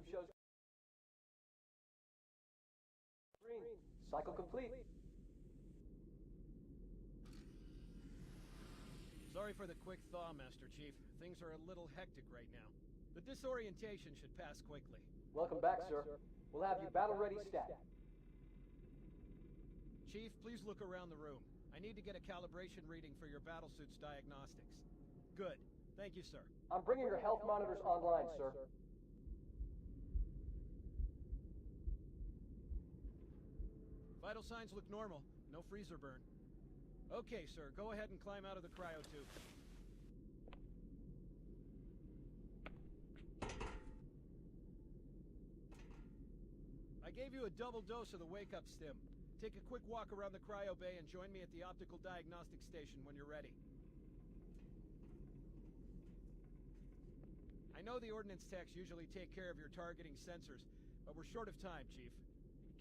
Cube shows green. Cycle complete. Sorry for the quick thaw, Master Chief. Things are a little hectic right now. The disorientation should pass quickly. Welcome back, sir. We'll have you battle-ready stat. Chief, please look around the room. I need to get a calibration reading for your battlesuit's diagnostics. Good. Thank you, sir. I'm bringing your health monitors online, sir. Vital signs look normal. No freezer burn. Okay, sir. Go ahead and climb out of the cryo tube. I gave you a double dose of the wake-up stim. Take a quick walk around the cryo bay and join me at the optical diagnostic station when you're ready. I know the ordnance techs usually take care of your targeting sensors, but we're short of time, Chief.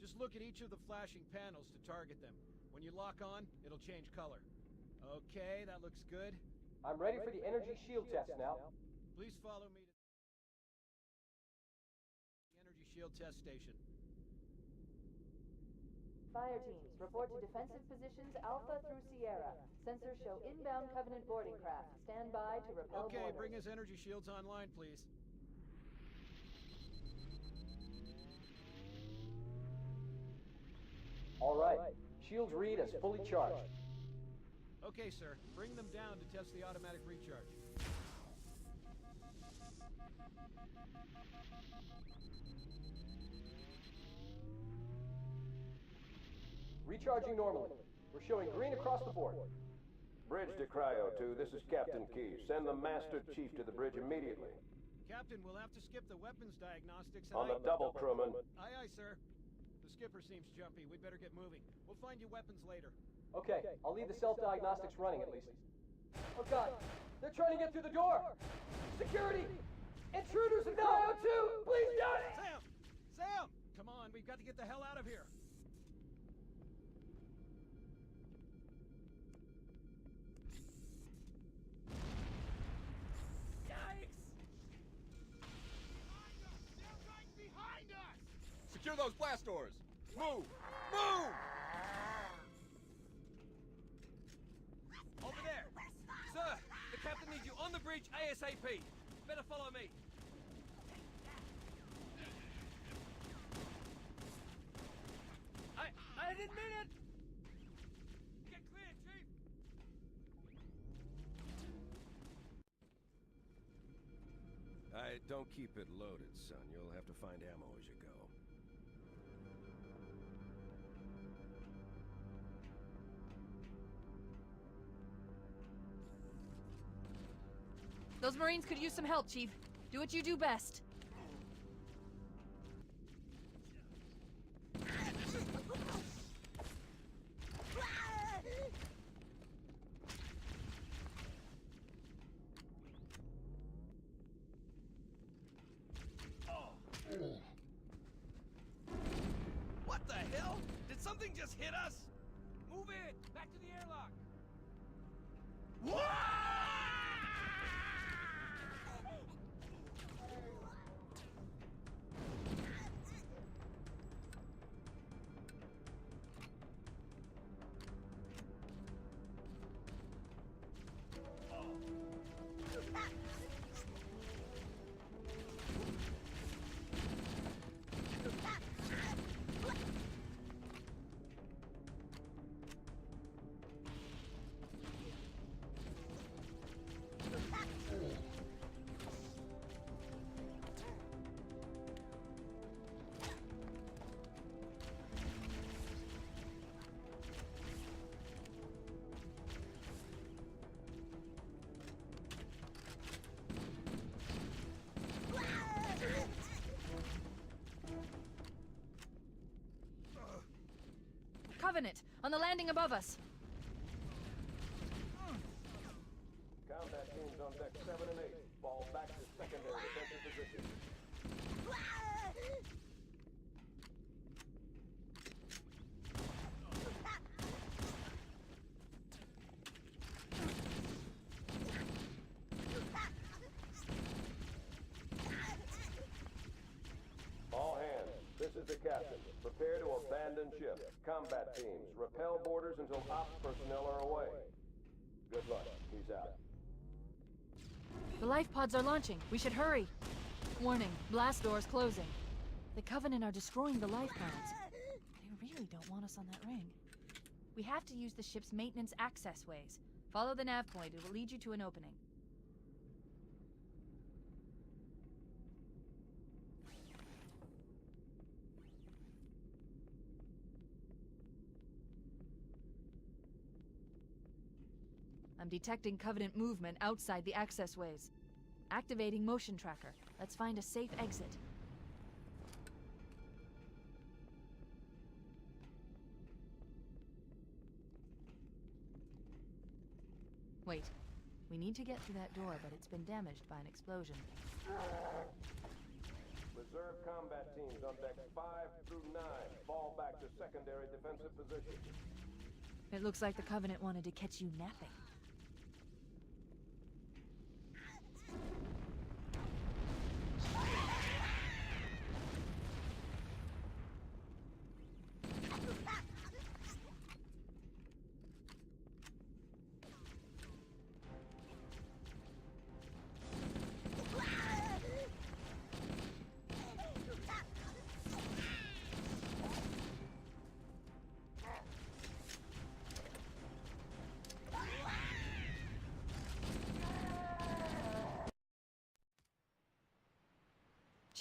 Just look at each of the flashing panels to target them. When you lock on, it'll change color. Okay, that looks good. I'm ready for the energy shield test now. Please follow me to the energy shield test station. Fire teams, report to defensive positions Alpha through Sierra. Sensors show inbound Covenant boarding craft. Stand by to repel Okay, boarders. bring his energy shields online, please. All right. Shields read as fully charged. Okay, sir. Bring them down to test the automatic recharge. Recharging normally. We're showing green across the board. Bridge to Cryo 2, this is Captain Key. Send the Master Chief to the bridge immediately. Captain, we'll have to skip the weapons diagnostics and On the double, crewman. Aye, aye, sir. The skipper seems jumpy. We'd better get moving. We'll find you weapons later. Okay, I'll leave the self-diagnostics running at least. Oh god, they're trying to get through the door! Security! Intruders in Cryo 2! Please don't! Sam! Sam! Come on, we've got to get the hell out of here. Yikes! They're right behind us! Secure those blast doors! Move! Move! Over there! Sir, the captain needs you on the bridge ASAP. Better follow me. I didn't mean it! Get clear, Chief! Don't keep it loaded, son. You'll have to find ammo as you go. Those Marines could use some help, Chief. Do what you do best. What the hell? Did something just hit us? Move it! Back to the airlock! Covenant, on the landing above us. Combat teams on deck 7 and 8. Fall back to secondary defensive position. is the captain. Prepare to abandon ship. Combat teams, repel boarders until ops personnel are away. Good luck. He's out. The life pods are launching. We should hurry. Warning, blast doors closing. The Covenant are destroying the life pods. They really don't want us on that ring. We have to use the ship's maintenance access ways. Follow the nav point. It will lead you to an opening. I'm detecting Covenant movement outside the access ways. Activating motion tracker. Let's find a safe exit. Wait. We need to get through that door, but it's been damaged by an explosion. Reserve combat teams on decks 5 through 9. Fall back to secondary defensive positions. It looks like the Covenant wanted to catch you napping.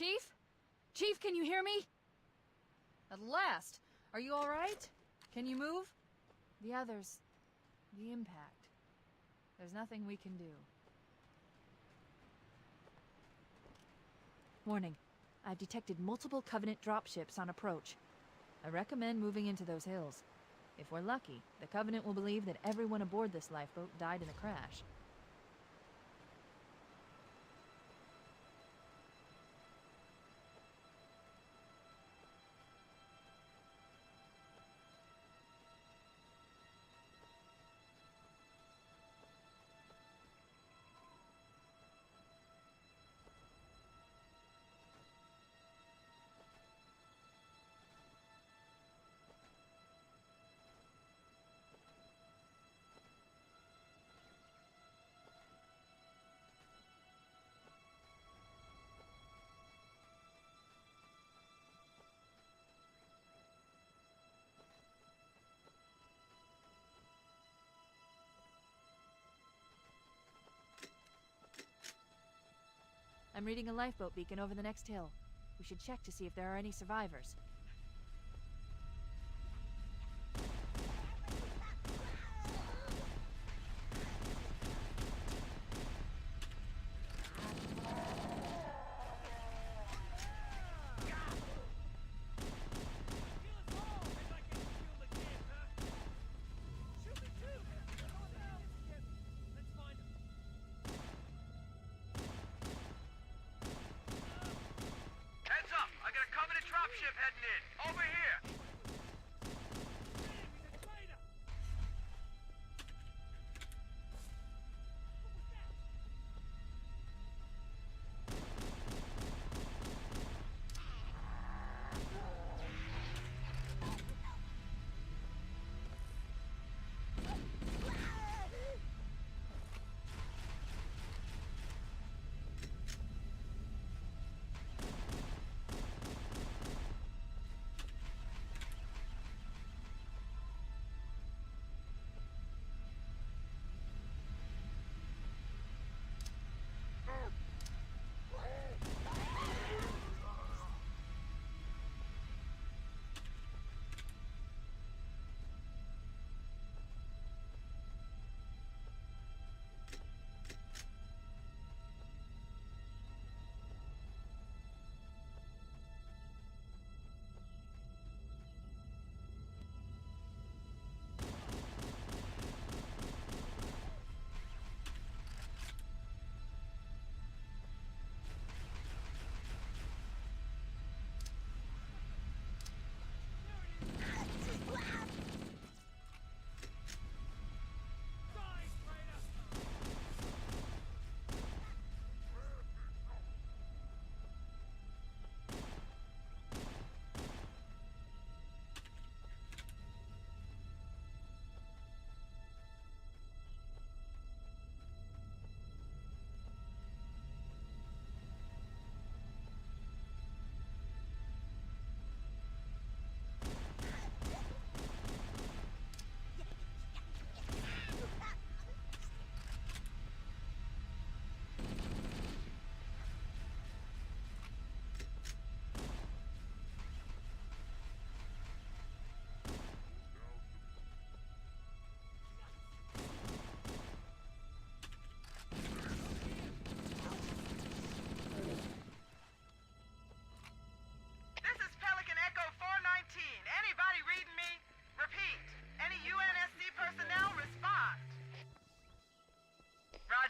Chief? Chief, can you hear me? At last! Are you alright? Can you move? The others... the impact. There's nothing we can do. Warning. I've detected multiple Covenant dropships on approach. I recommend moving into those hills. If we're lucky, the Covenant will believe that everyone aboard this lifeboat died in the crash. I'm reading a lifeboat beacon over the next hill. We should check to see if there are any survivors. Heads up! I got a Covenant dropship heading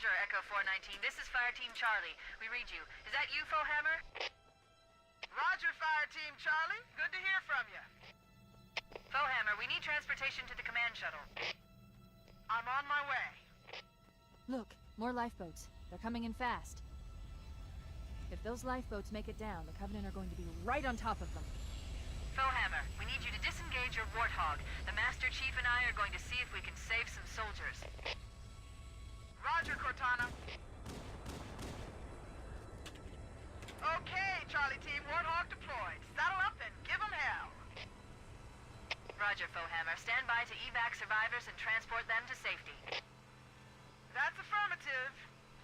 Roger, Echo 419. This is Fire Team Charlie. We read you. Is that you, Foehammer? Roger, Fire Team Charlie. Good to hear from you. Foehammer, we need transportation to the command shuttle. I'm on my way. Look, more lifeboats. They're coming in fast. If those lifeboats make it down, the Covenant are going to be right on top of them. Foehammer, we need you to disengage your Warthog. The Master Chief and I are going to see if we can save some soldiers. Roger, Cortana. Okay, Charlie Team, Warthog deployed. Saddle up and give them hell. Roger, Foehammer. Stand by to evac survivors and transport them to safety. That's affirmative.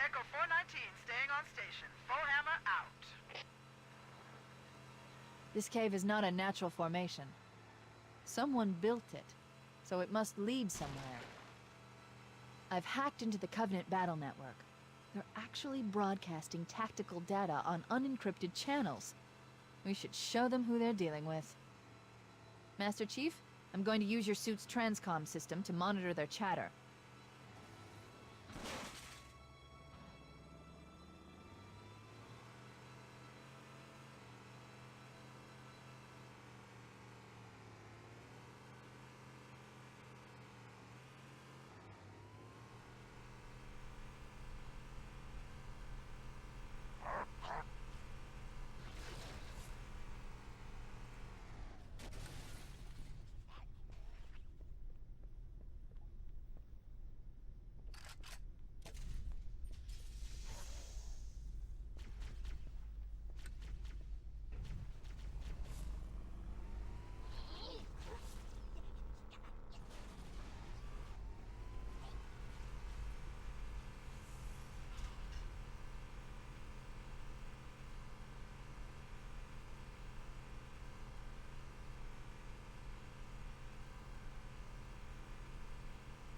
Echo 419 staying on station. Foehammer out. This cave is not a natural formation. Someone built it, so it must lead somewhere. I've hacked into the Covenant battle network. They're actually broadcasting tactical data on unencrypted channels. We should show them who they're dealing with. Master Chief, I'm going to use your suit's transcom system to monitor their chatter.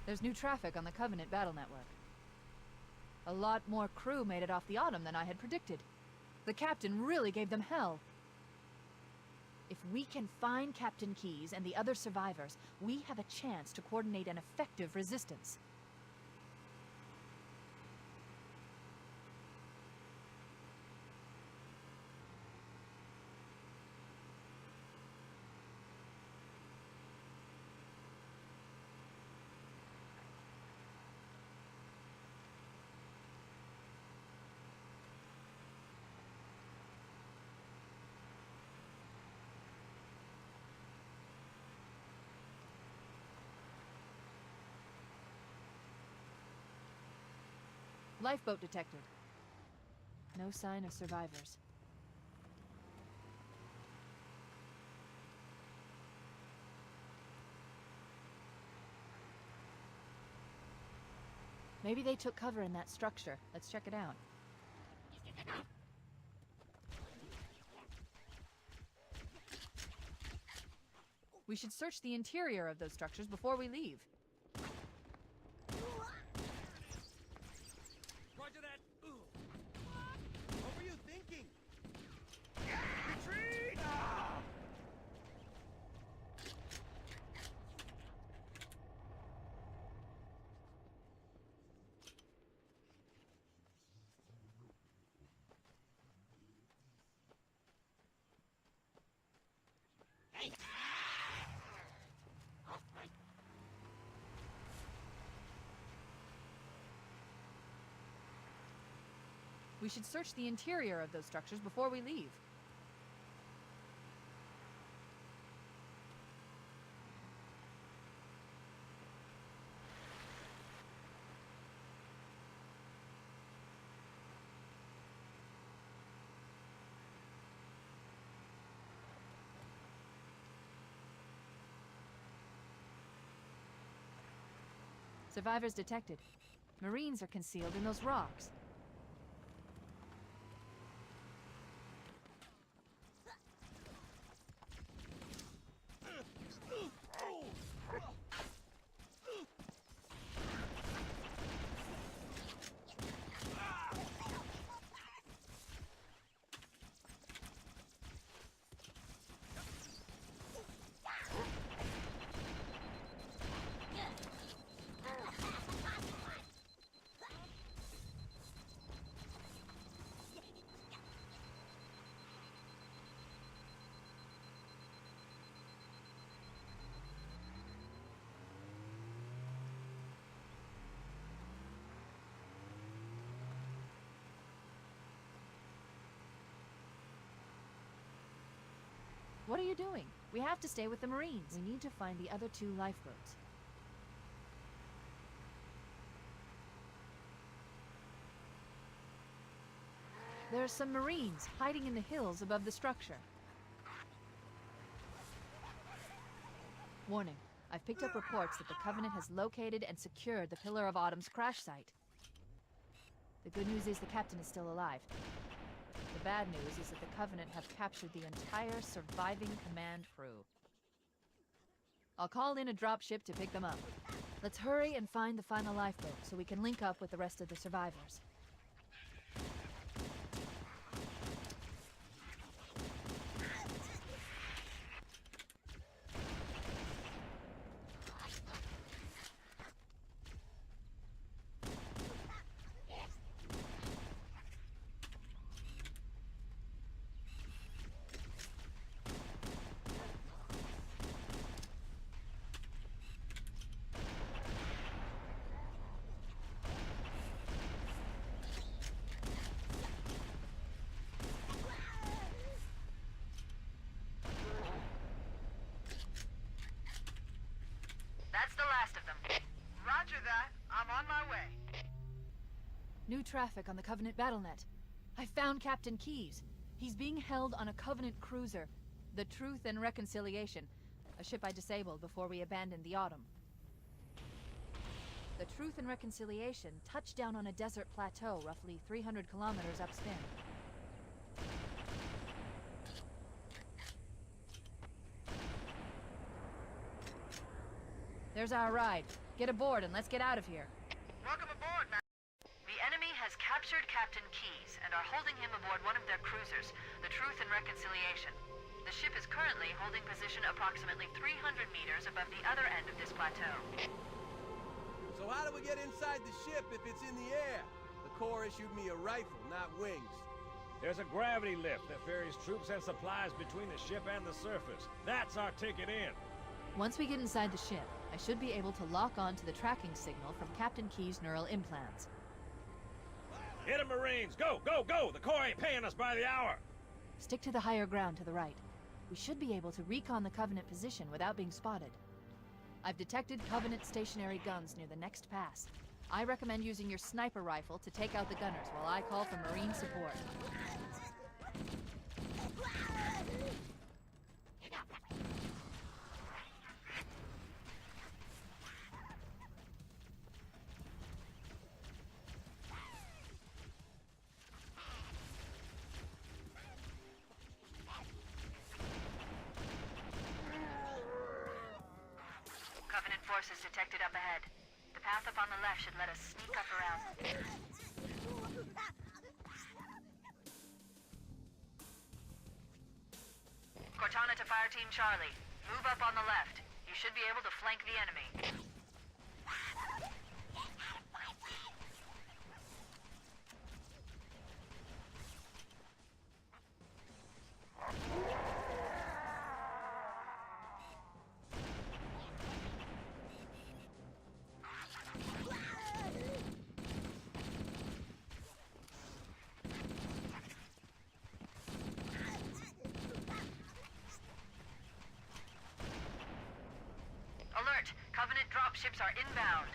There's new traffic on the Covenant battle network. A lot more crew made it off the Autumn than I had predicted. The captain really gave them hell. If we can find Captain Keyes and the other survivors, we have a chance to coordinate an effective resistance. Lifeboat detected. No sign of survivors. Maybe they took cover in that structure. Let's check it out. We should search the interior of those structures before we leave. Roger that. Ooh. What were you thinking? Retreat! We should search the interior of those structures before we leave. Survivors detected. Marines are concealed in those rocks. What are you doing? We have to stay with the Marines. We need to find the other 2 lifeboats. There are some Marines hiding in the hills above the structure. Warning. I've picked up reports that the Covenant has located and secured the Pillar of Autumn's crash site. The good news is the captain is still alive. The bad news is that the Covenant have captured the entire surviving command crew. I'll call in a dropship to pick them up. Let's hurry and find the final lifeboat so we can link up with the rest of the survivors. That's the last of them. Roger that. I'm on my way. New traffic on the Covenant BattleNet. I found Captain Keyes. He's being held on a Covenant cruiser, the Truth and Reconciliation, a ship I disabled before we abandoned the Autumn. The Truth and Reconciliation touched down on a desert plateau roughly 300 kilometers upspin. There's our ride. Get aboard and let's get out of here. Welcome aboard, man. The enemy has captured Captain Keyes and are holding him aboard one of their cruisers, the Truth and Reconciliation. The ship is currently holding position approximately 300 meters above the other end of this plateau. So how do we get inside the ship if it's in the air? The Corps issued me a rifle, not wings. There's a gravity lift that ferries troops and supplies between the ship and the surface. That's our ticket in. Once we get inside the ship, I should be able to lock on to the tracking signal from Captain Keyes' neural implants. Hit 'em, Marines! Go, go, go! The Corps ain't paying us by the hour! Stick to the higher ground to the right. We should be able to recon the Covenant position without being spotted. I've detected Covenant stationary guns near the next pass. I recommend using your sniper rifle to take out the gunners while I call for Marine support. Covenant forces detected up ahead. The path up on the left should let us sneak up around. Cortana to Fire Team Charlie. Move up on the left. You should be able to flank the enemy. Alert! Covenant dropships are inbound.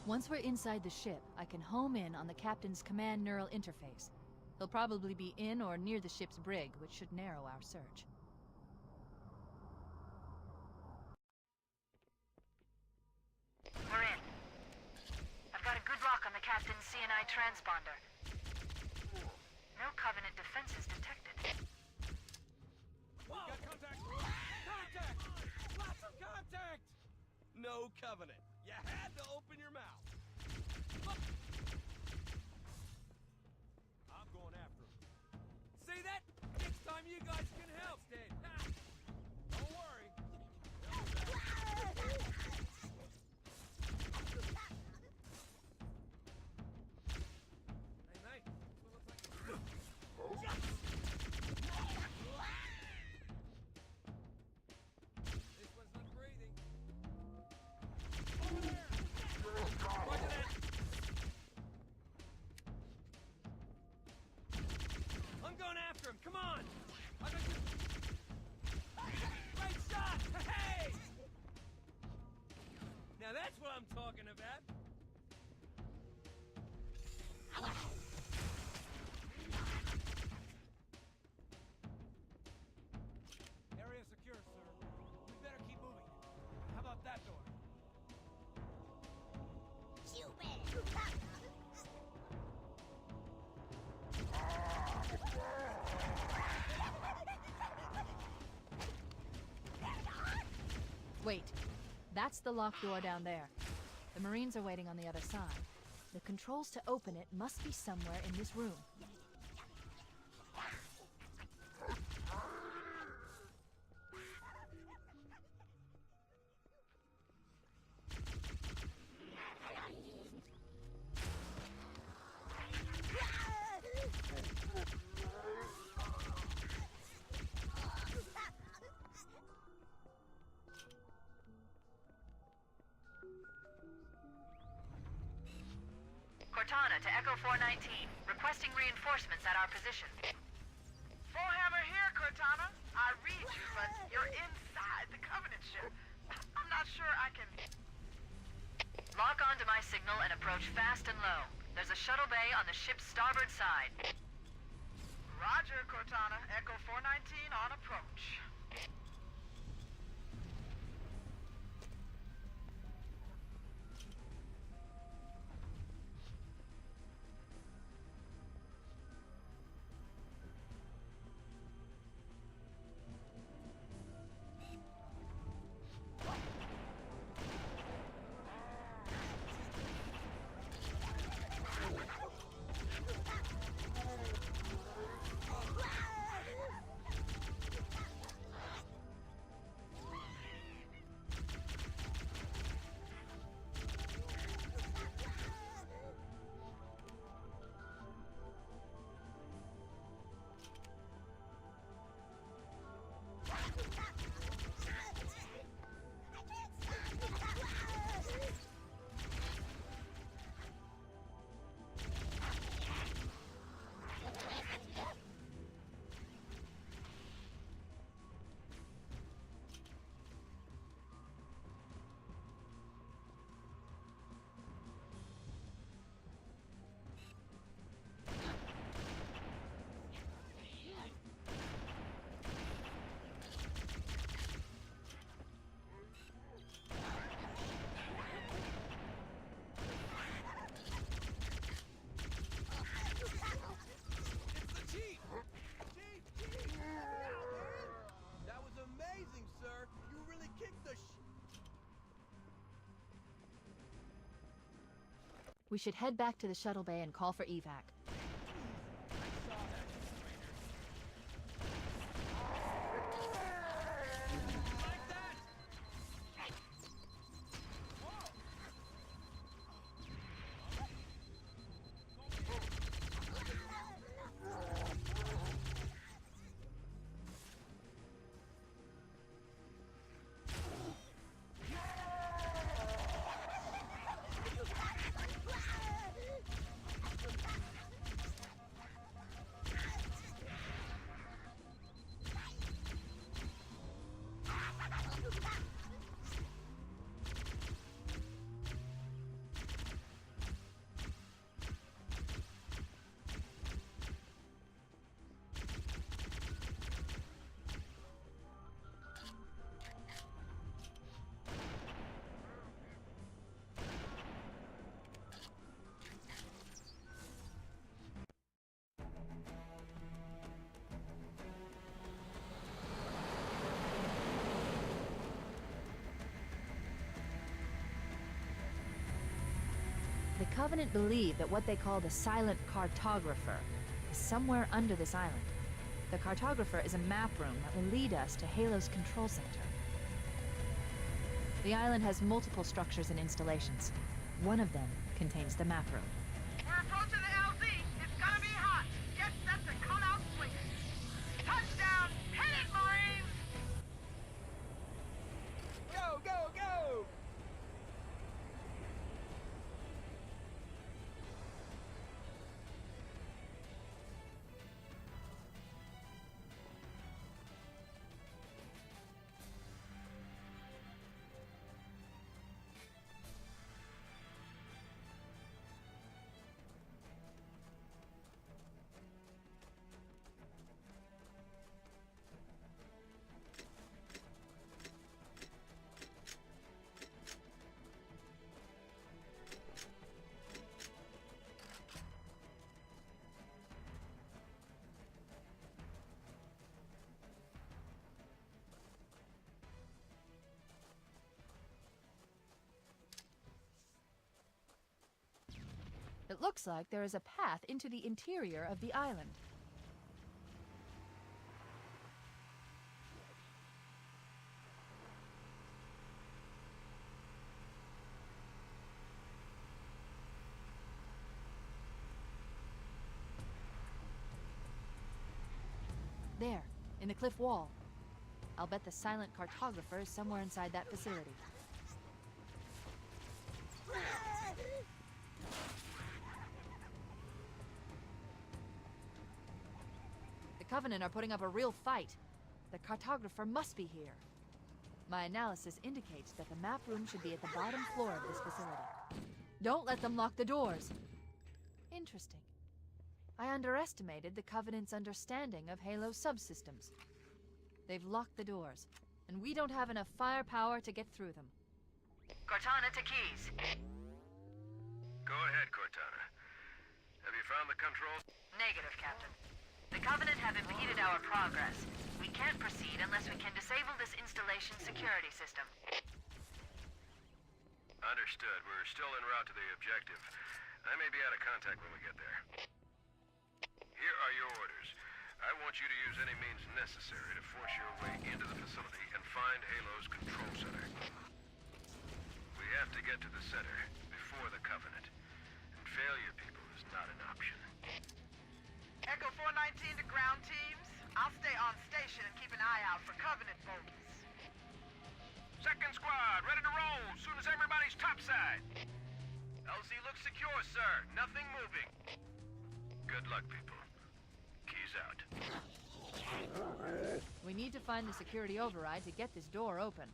Once we're inside the ship, I can home in on the captain's command neural interface. He'll probably be in or near the ship's brig, which should narrow our search. Captain CNI transponder. No Covenant defenses detected. Whoa! Got contact! Contact! Lots of contact! No Covenant. You had to open your mouth. I'm going after him. See that? Next time you guys can help, Dave. Don't worry. Hey, mate. This one's not breathing. Over there! Roger that! I'm going after him. Come on! Great shot! Hey! Now that's what I'm talking about. Area secure, sir. We better keep moving. How about that door? Wait. That's the locked door down there. The Marines are waiting on the other side. The controls to open it must be somewhere in this room. Cortana to Echo 419, requesting reinforcements at our position. Bullhammer here, Cortana. I read you, but you're inside the Covenant ship. I'm not sure I can... Lock onto my signal and approach fast and low. There's a shuttle bay on the ship's starboard side. Roger, Cortana. Echo 419 on approach. We should head back to the shuttle bay and call for evac. Covenant believe that what they call the Silent Cartographer is somewhere under this island. The Cartographer is a map room that will lead us to Halo's control center. The island has multiple structures and installations. One of them contains the map room. We're approaching the LZ. It's gonna be hot. Get set to come out swinging. Touchdown! Hit it, Marines! Go, go, go! It looks like there is a path into the interior of the island. There, in the cliff wall. I'll bet the Silent Cartographer is somewhere inside that facility. The Covenant are putting up a real fight. The Cartographer must be here. My analysis indicates that the map room should be at the bottom floor of this facility. Don't let them lock the doors. Interesting. I underestimated the Covenant's understanding of Halo subsystems. They've locked the doors, and we don't have enough firepower to get through them. Cortana to Keys. Go ahead, Cortana. Have you found the controls? Negative, Captain. The Covenant have impeded our progress. We can't proceed unless we can disable this installation's security system. Understood. We're still en route to the objective. I may be out of contact when we get there. Here are your orders. I want you to use any means necessary to force your way into the facility and find Halo's control center. We have to get to the center before the Covenant. And failure, people, is not an option. Echo 419 to ground teams. I'll stay on station and keep an eye out for Covenant bogies. Second squad, ready to roll as soon as everybody's topside. LZ looks secure, sir. Nothing moving. Good luck, people. Keys out. We need to find the security override to get this door open.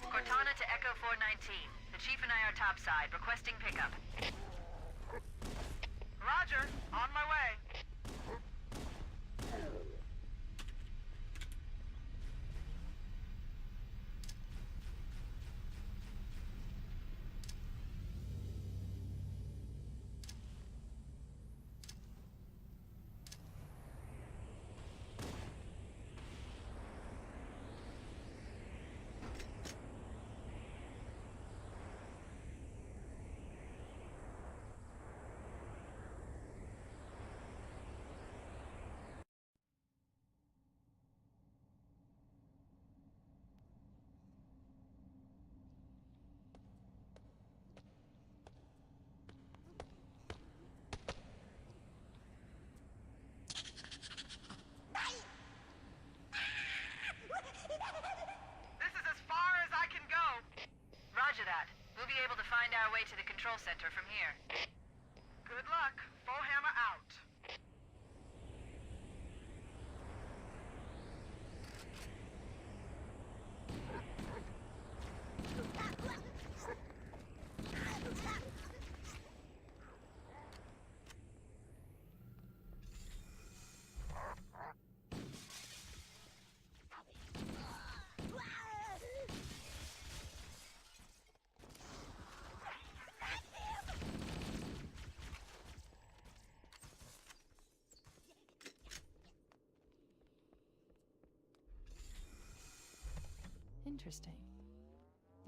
Cortana to Echo 419. The Chief and I are topside, requesting pickup. Roger. On my way. Find our way to the control center from here. Good luck. Foehammer out. Interesting.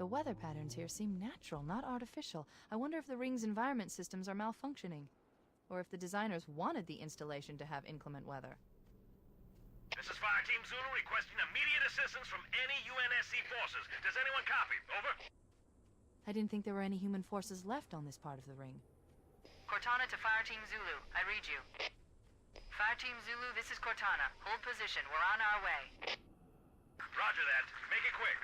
The weather patterns here seem natural, not artificial. I wonder if the ring's environment systems are malfunctioning, or if the designers wanted the installation to have inclement weather. This is Fireteam Zulu requesting immediate assistance from any UNSC forces. Does anyone copy? Over. I didn't think there were any human forces left on this part of the ring. Cortana to Fireteam Zulu. I read you. Fireteam Zulu, this is Cortana. Hold position. We're on our way. Roger that. Make it quick.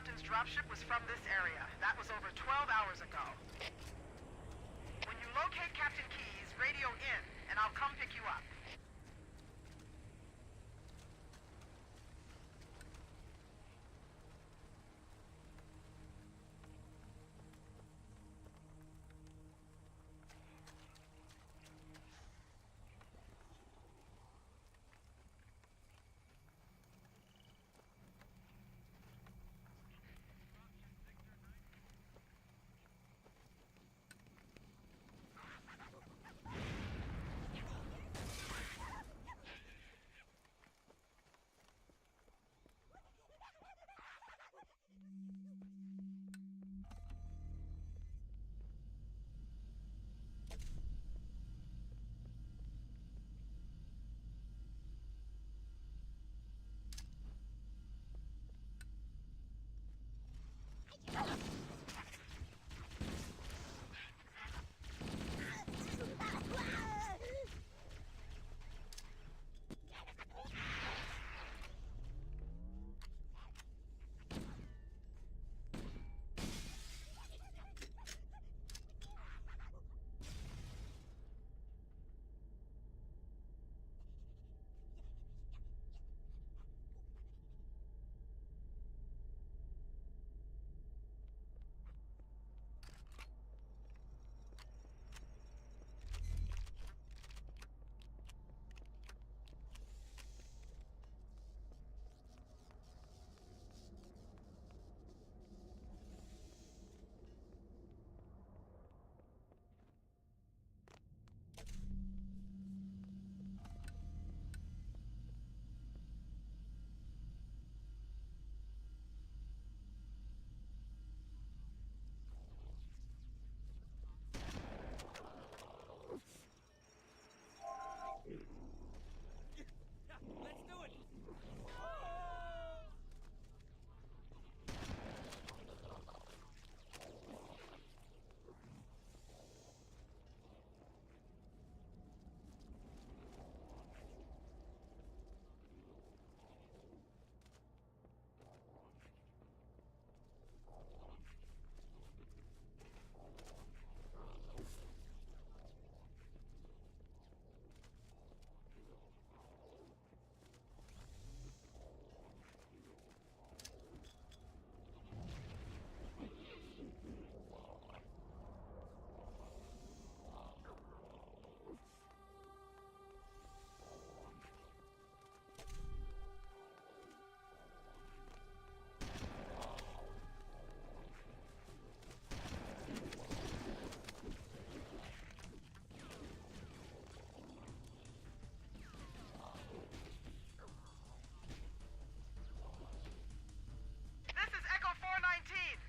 captain's dropship was from this area. That was over 12 hours ago. When you locate Captain Keyes, radio in, and I'll come pick you up.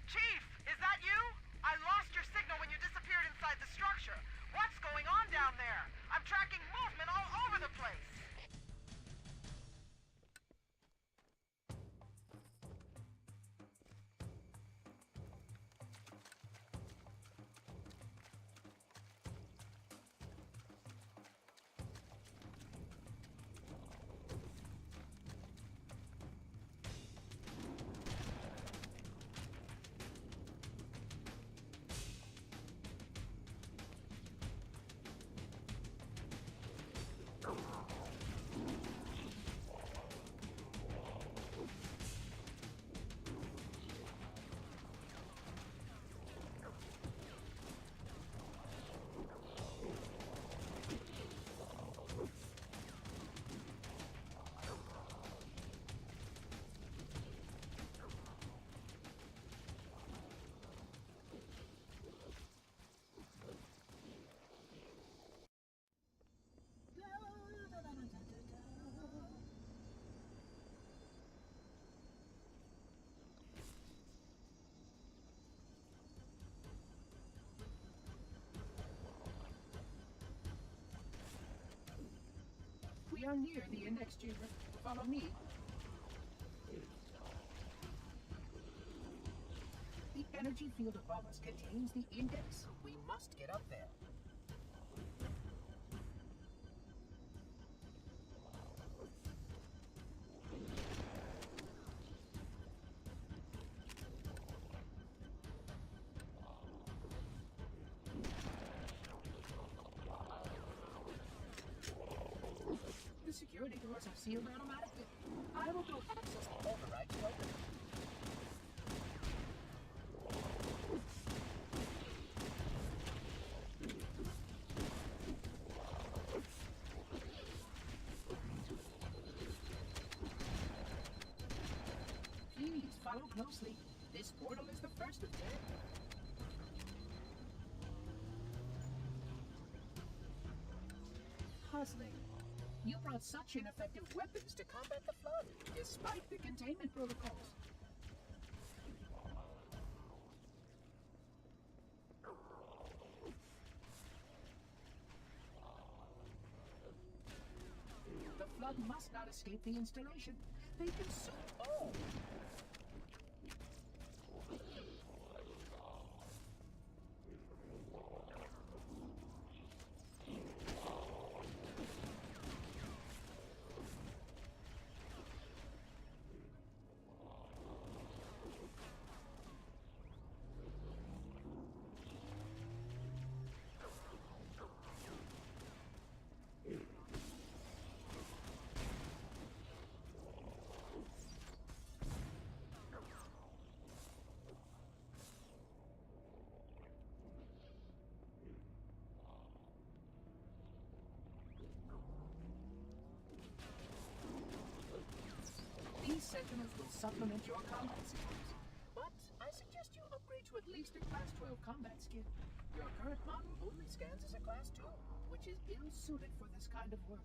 Chief, is that you? I lost your signal when you disappeared inside the structure. What's going on down there? I'm tracking movement all over the place. We are near the index chamber. Follow me. The energy field above us contains the index. We must get up there. security doors are sealed automatically. I will do access to override to open them. Please follow closely. This portal is the first of 10. Puzzling. You brought such ineffective weapons to combat the Flood, despite the containment protocols. The Flood must not escape the installation. They consume all. These Sentinels will supplement your combat skills, but I suggest you upgrade to at least a Class 12 combat skill. Your current model only scans as a Class 2, which is ill-suited for this kind of work.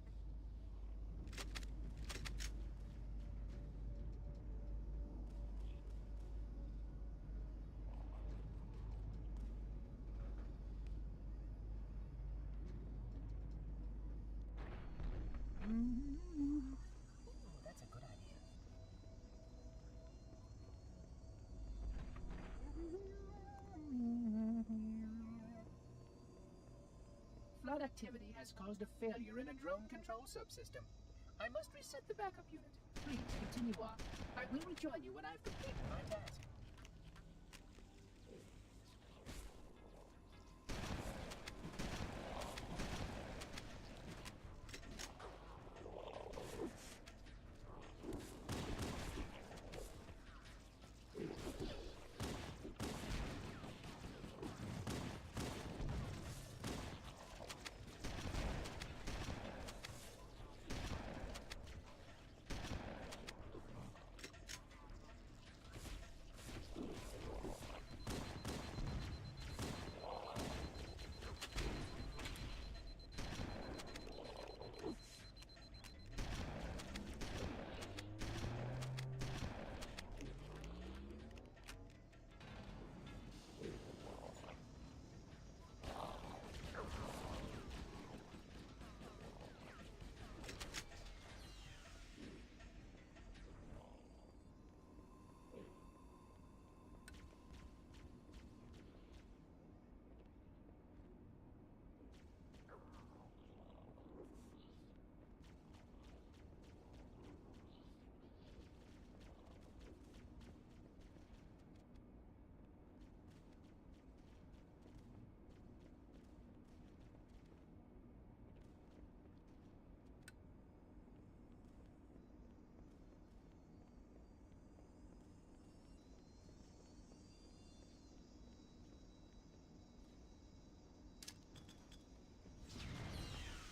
Ooh, that's a good idea. Flood activity has caused a failure in a drone control subsystem. I must reset the backup unit. Please continue on. I will rejoin you when I've completed my task.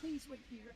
Please wait here.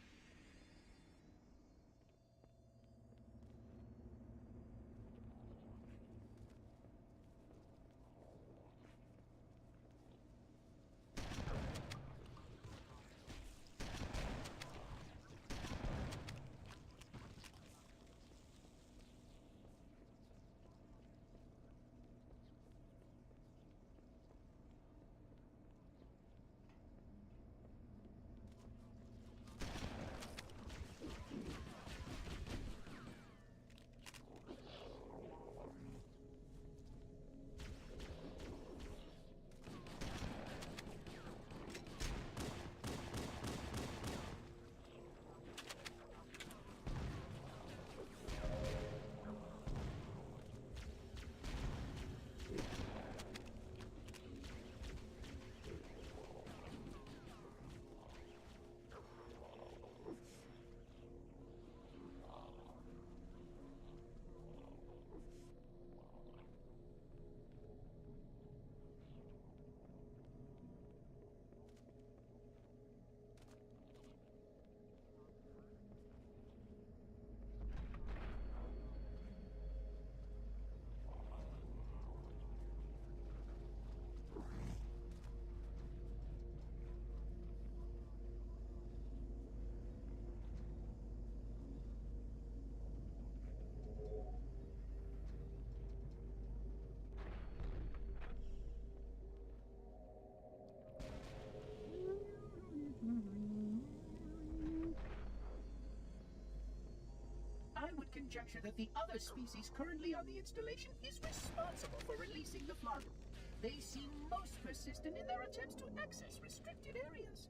conjecture that the other species currently on the installation is responsible for releasing the flood. They seem most persistent in their attempts to access restricted areas.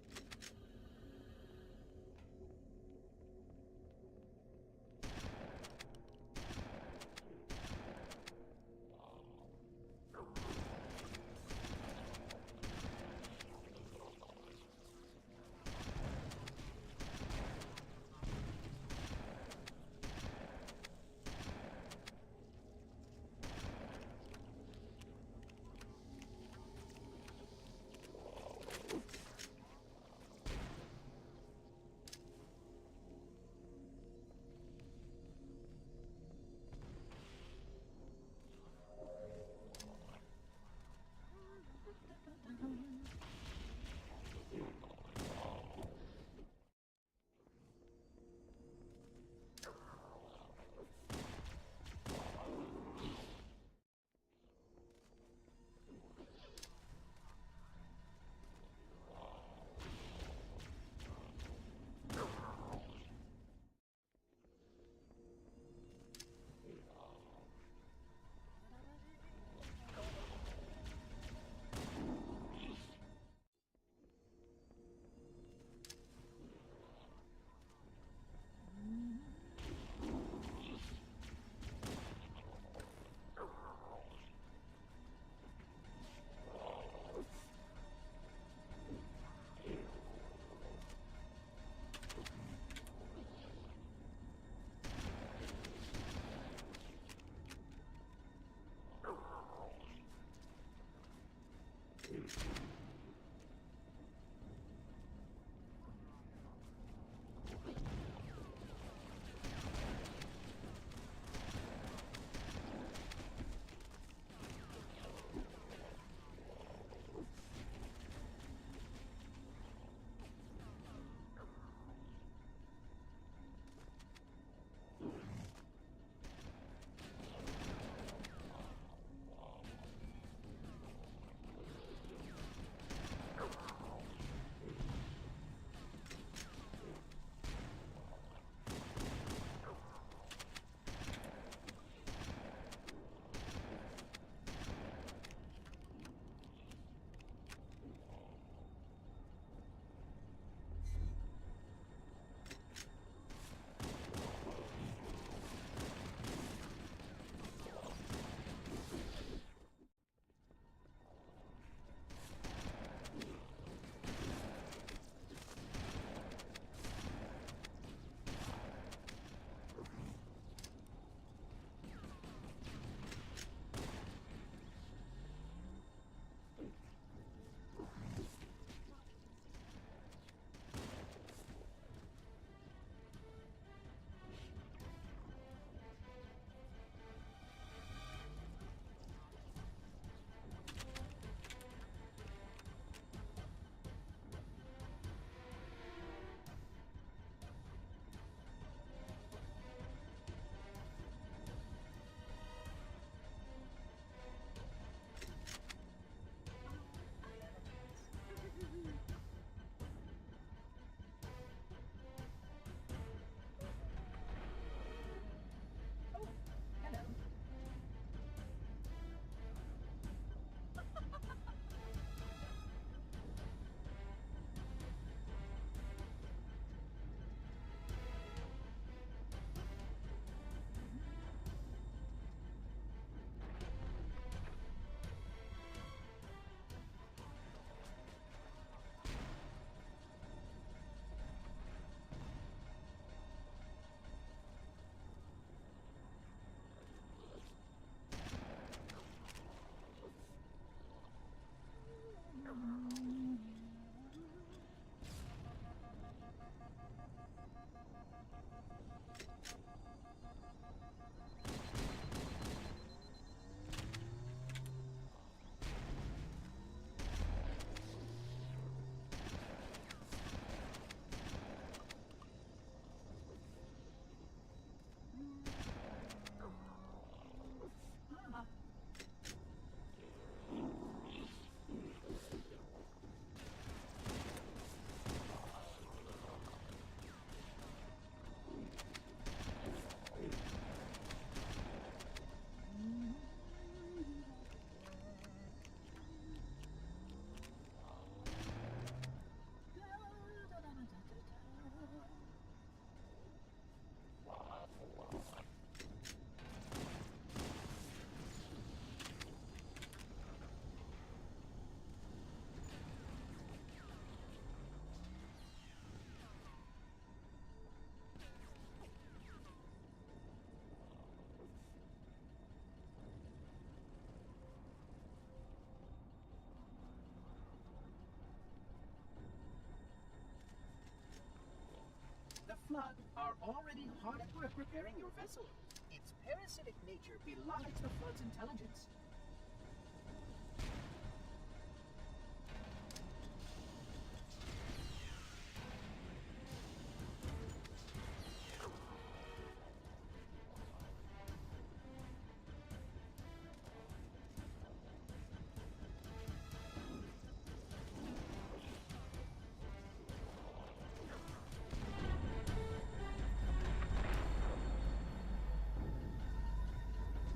already hard at work repairing your vessel. Its parasitic nature belies the Flood's intelligence.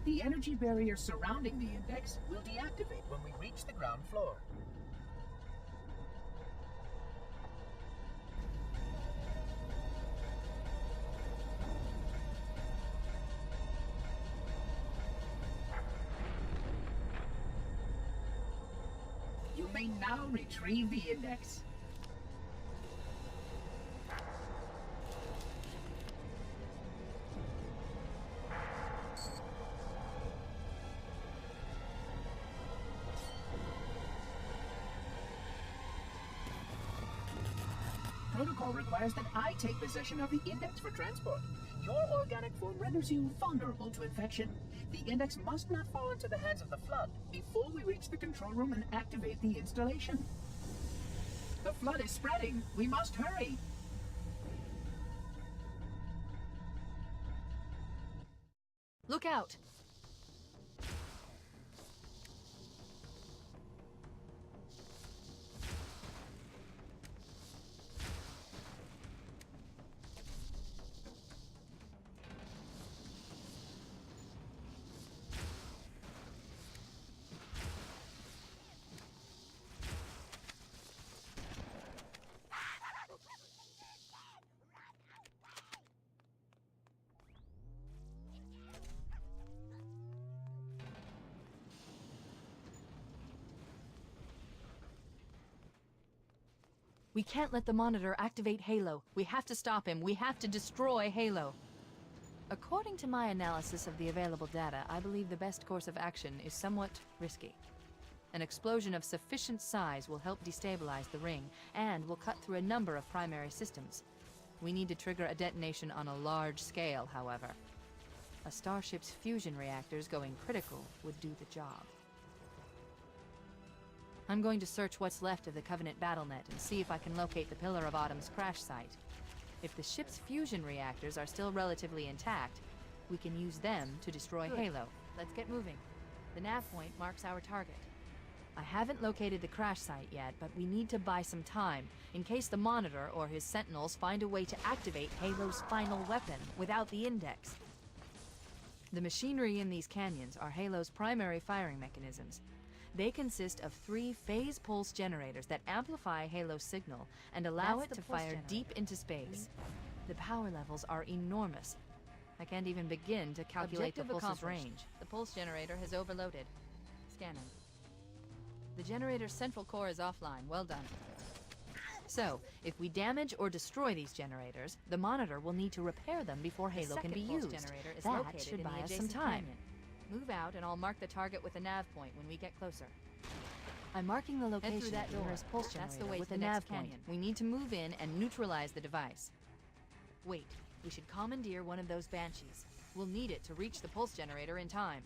The energy barrier surrounding the Index will deactivate when we reach the ground floor. You may now retrieve the Index. Protocol requires that I take possession of the Index for transport. Your organic form renders you vulnerable to infection. The Index must not fall into the hands of the Flood before we reach the control room and activate the installation. The Flood is spreading. We must hurry. Look out! We can't let the Monitor activate Halo. We have to stop him. We have to destroy Halo. According to my analysis of the available data, I believe the best course of action is somewhat risky. An explosion of sufficient size will help destabilize the ring, and will cut through a number of primary systems. We need to trigger a detonation on a large scale, however. A starship's fusion reactors going critical would do the job. I'm going to search what's left of the Covenant BattleNet and see if I can locate the Pillar of Autumn's crash site. If the ship's fusion reactors are still relatively intact, we can use them to destroy Halo. Let's get moving. The nav point marks our target. I haven't located the crash site yet, but we need to buy some time, in case the Monitor or his Sentinels find a way to activate Halo's final weapon without the Index. The machinery in these canyons are Halo's primary firing mechanisms. They consist of 3 phase pulse generators that amplify Halo's signal and allow it to fire deep into space. The power levels are enormous. I can't even begin to calculate the pulse's range. The pulse generator has overloaded. Scanning. The generator's central core is offline. Well done. So, if we damage or destroy these generators, the Monitor will need to repair them before Halo can be used. That should buy us some time. Move out, and I'll mark the target with a nav point when we get closer. I'm marking the location through that door. Pulse generator. That's the way with a nav point. We need to move in and neutralize the device. Wait, we should commandeer one of those Banshees. We'll need it to reach the pulse generator in time.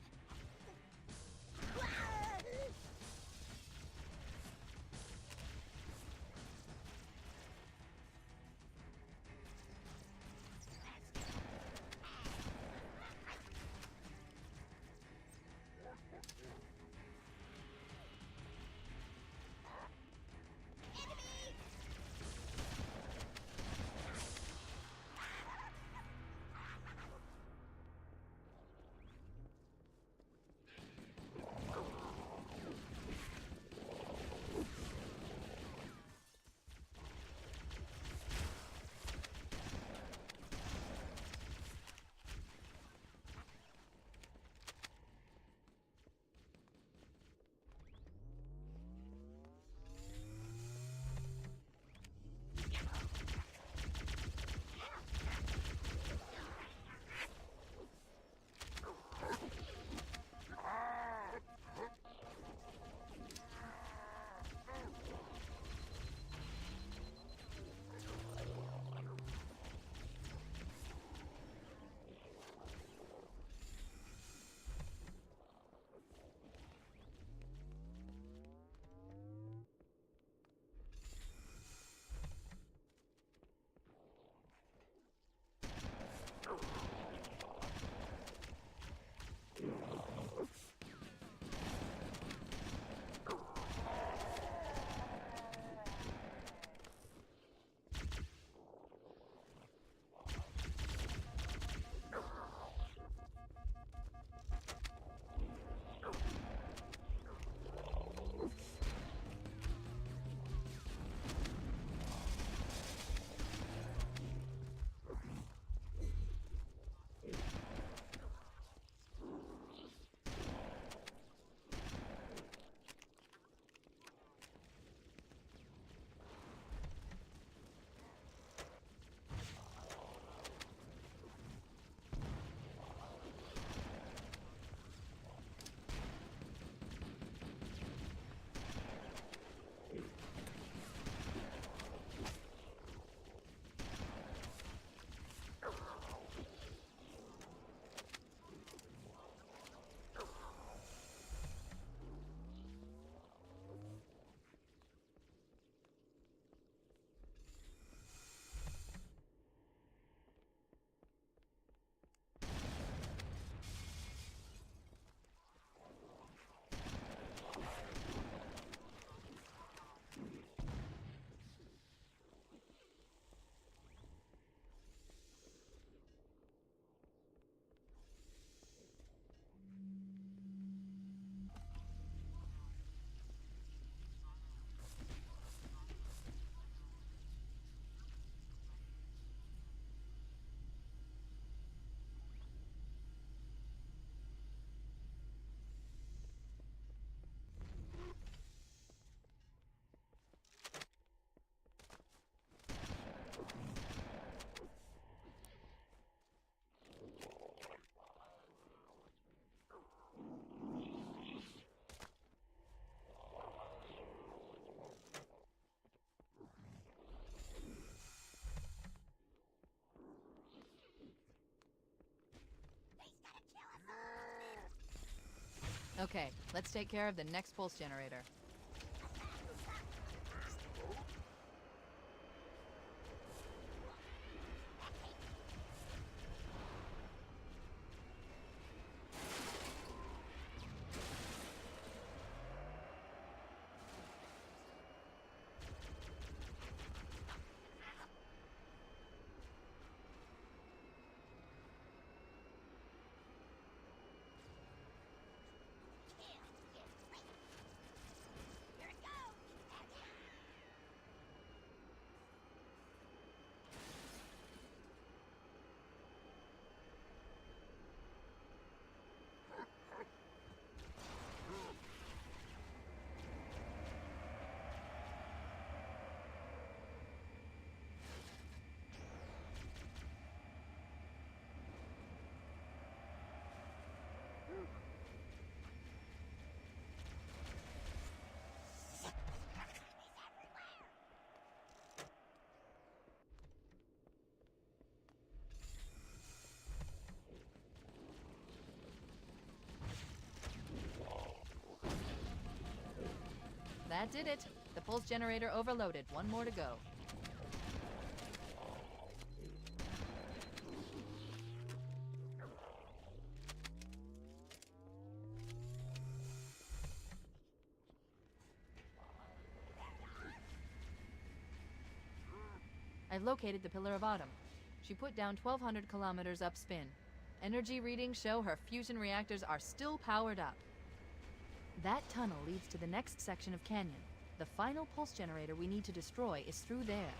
Okay, let's take care of the next pulse generator. That did it. The pulse generator overloaded. One more to go. I've located the Pillar of Autumn. She put down 1,200 kilometers upspin. Energy readings show her fusion reactors are still powered up. That tunnel leads to the next section of canyon. The final pulse generator we need to destroy is through there.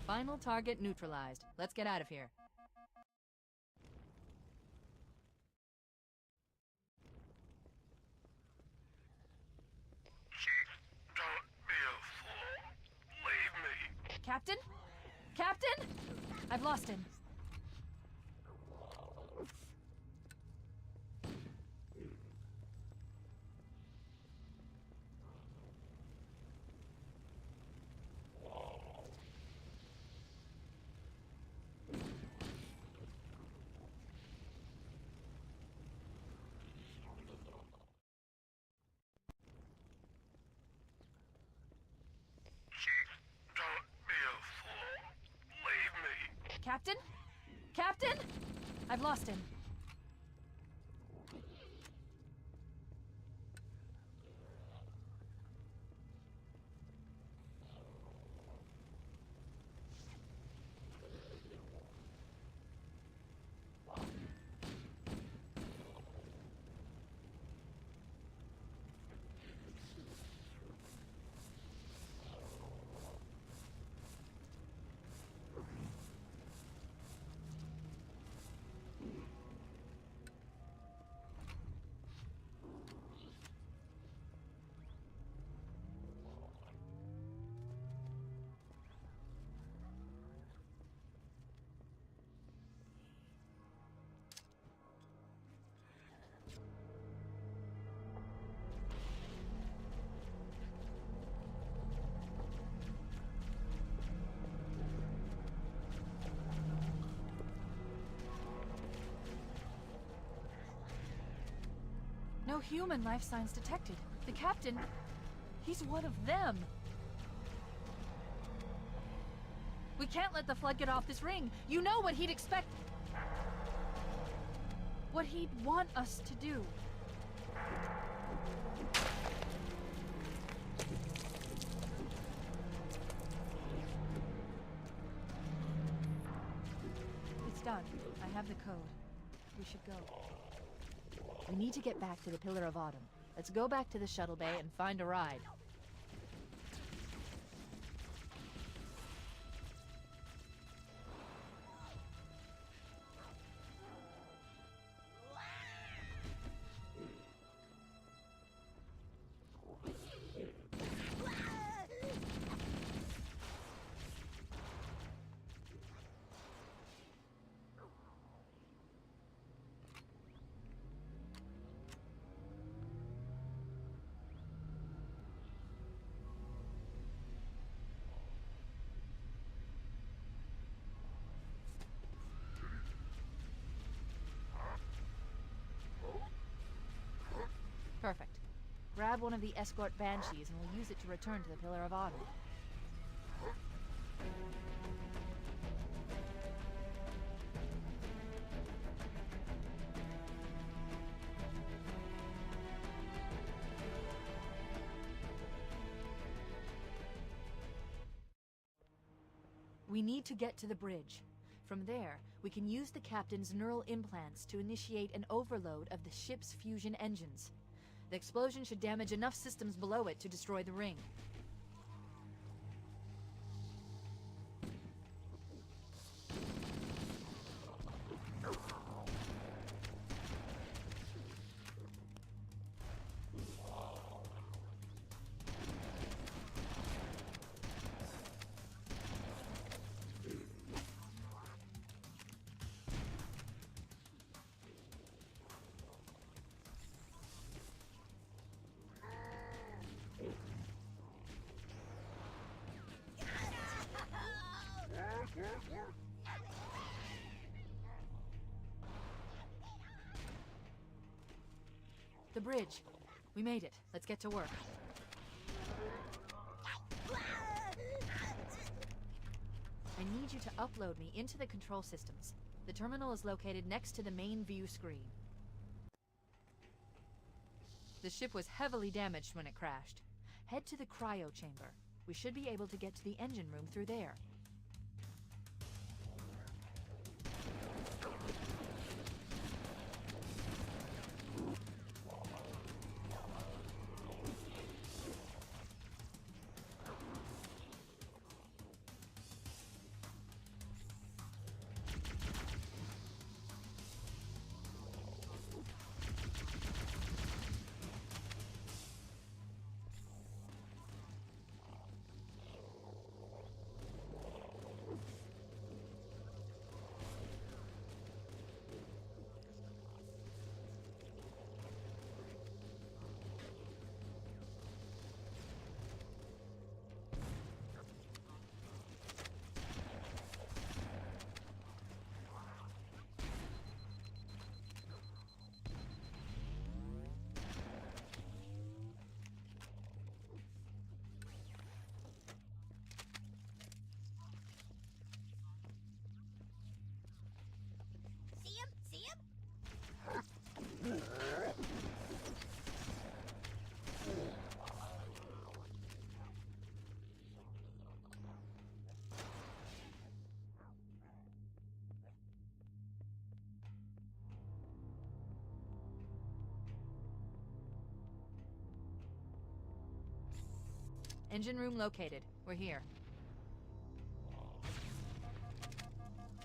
Final target neutralized. Let's get out of here. Don't be a fool. Leave me. Captain? Captain? I've lost him. Don't be a fool. Leave me. Captain? Captain? I've lost him. No human life signs detected. The captain, he's one of them. We can't let the Flood get off this ring. You know what he'd expect. What he'd want us to do. It's done. I have the code. We should go. We need to get back to the Pillar of Autumn. Let's go back to the shuttle bay and find a ride. Perfect. Grab one of the escort banshees and we'll use it to return to the Pillar of Autumn. We need to get to the bridge. From there, we can use the captain's neural implants to initiate an overload of the ship's fusion engines. The explosion should damage enough systems below it to destroy the ring. The bridge. We made it. Let's get to work. I need you to upload me into the control systems. The terminal is located next to the main view screen. The ship was heavily damaged when it crashed. Head to the cryo chamber. We should be able to get to the engine room through there. Engine room located. We're here.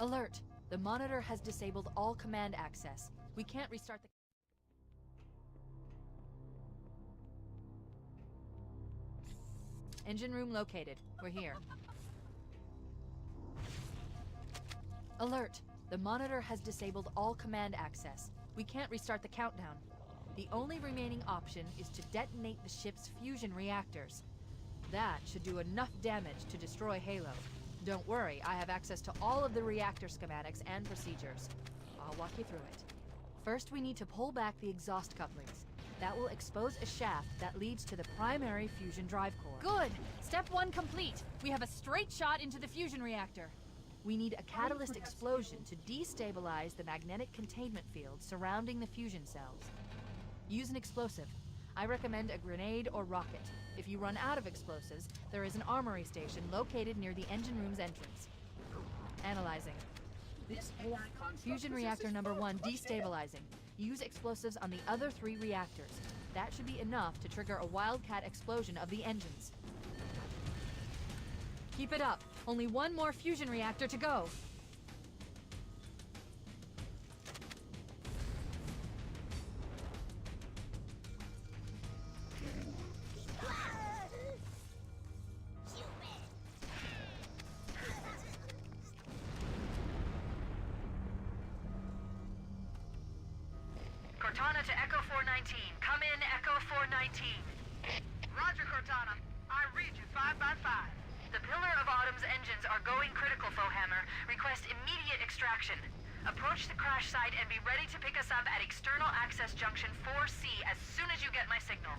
Alert! The monitor has disabled all command access. We can't restart the... Engine room located. We're here. Alert! The monitor has disabled all command access. We can't restart the countdown. The only remaining option is to detonate the ship's fusion reactors. That should do enough damage to destroy Halo. Don't worry, I have access to all of the reactor schematics and procedures. I'll walk you through it. First, we need to pull back the exhaust couplings. That will expose a shaft that leads to the primary fusion drive core. Good! Step 1 complete. We have a straight shot into the fusion reactor. We need a catalyst explosion to destabilize the magnetic containment field surrounding the fusion cells. Use an explosive. I recommend a grenade or rocket. If you run out of explosives, there is an armory station located near the engine room's entrance. Analyzing. This AI construct Fusion reactor number 1 destabilizing. Use explosives on the other 3 reactors. That should be enough to trigger a wildcat explosion of the engines. Keep it up. Only one more fusion reactor to go. Cortana to Echo 419. Come in, Echo 419. Roger, Cortana. I read you 5 by 5. The Pillar of Autumn's engines are going critical, Foehammer. Request immediate extraction. Approach the crash site and be ready to pick us up at External Access Junction 4C as soon as you get my signal.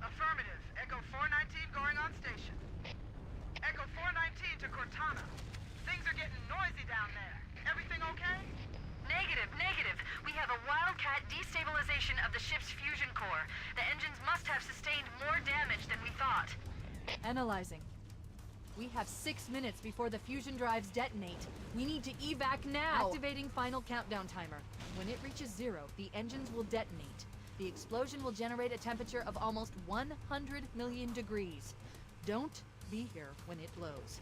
Affirmative. Echo 419 going on station. Echo 419 to Cortana. Things are getting noisy down there. Everything okay? Negative, negative. We have a wildcat destabilization of the ship's fusion core. The engines must have sustained more damage than we thought. Analyzing. We have 6 minutes before the fusion drives detonate. We need to evac now! Activating final countdown timer. When it reaches 0, the engines will detonate. The explosion will generate a temperature of almost 100 million degrees. Don't be here when it blows.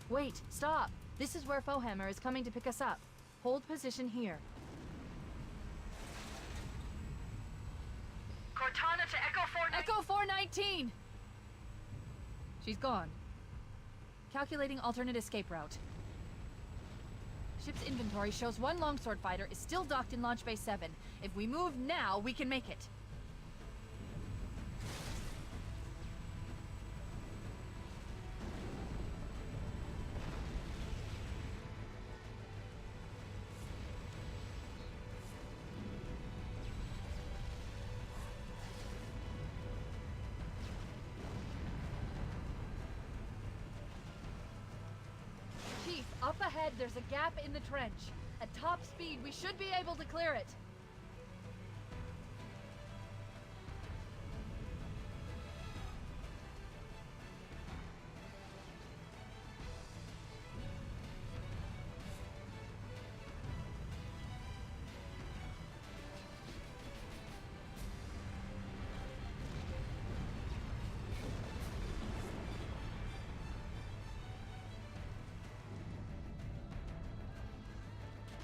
Wait, stop! This is where Foehammer is coming to pick us up. Hold position here. Cortana to Echo 419. Echo 419! She's gone. Calculating alternate escape route. Ship's inventory shows one longsword fighter is still docked in Launch Bay 7. If we move now, we can make it. Up ahead, there's a gap in the trench. At top speed, we should be able to clear it.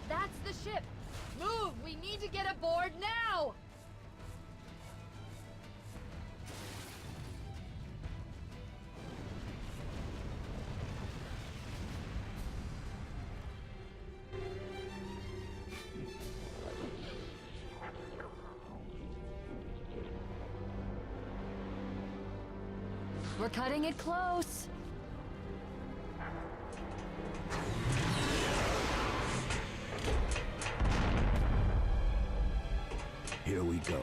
That's the ship! Move! We need to get aboard now! We're cutting it close! Here we go.